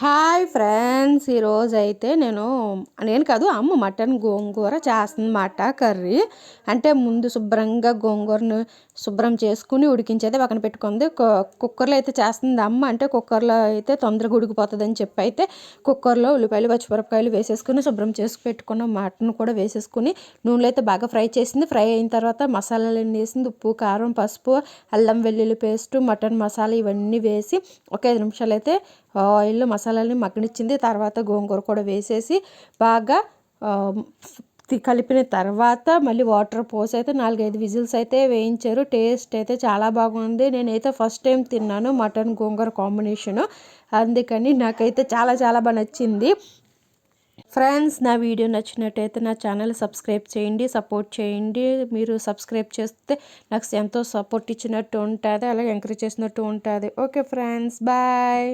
Hi friends, ఈరోజైతే నేను కాదు అమ్మ మటన్ గోంగూర చేస్తుందన్నమాట. కర్రీ అంటే ముందు శుభ్రంగా గోంగూరను శుభ్రం చేసుకుని ఉడికించైతే పక్కన పెట్టుకుంది. కుక్కర్లో అయితే చేస్తుంది అమ్మ. అంటే కుక్కర్లో అయితే తొందరగా ఉడికిపోతుంది అని చెప్పి అయితే కుక్కర్లో ఉల్లిపాయలు పచ్చిమిరపకాయలు వేసేసుకుని శుభ్రం చేసి పెట్టుకున్న మటన్ కూడా వేసేసుకుని నూనెలో అయితే బాగా ఫ్రై చేసింది. ఫ్రై అయిన తర్వాత మసాలాలు అన్నీ వేసింది. ఉప్పు, కారం, పసుపు, అల్లం వెల్లుల్లి పేస్టు, మటన్ మసాలా ఇవన్నీ వేసి ఒక 5 నిమిషాలు అయితే ఆయిల్లో మసాలాలని మగ్గనిచ్చింది. తర్వాత గోంగూర కూడా వేసేసి బాగా కలిపిన తర్వాత మళ్ళీ వాటర్ పోసి అయితే 4-5 విజిల్స్ అయితే వేయించారు. టేస్ట్ అయితే చాలా బాగుంది. నేనైతే ఫస్ట్ టైం తిన్నాను మటన్ గోంగూర కాంబినేషను. అందుకని నాకైతే చాలా చాలా బాగా నచ్చింది. ఫ్రెండ్స్, నా వీడియో నచ్చినట్టయితే నా ఛానల్ సబ్స్క్రైబ్ చేయండి, సపోర్ట్ చేయండి. మీరు సబ్స్క్రైబ్ చేస్తే నాకు ఎంతో సపోర్ట్ ఇచ్చినట్టు ఉంటుంది, అలాగే ఎంకరేజ్ చేసినట్టు ఉంటుంది. Okay friends, bye.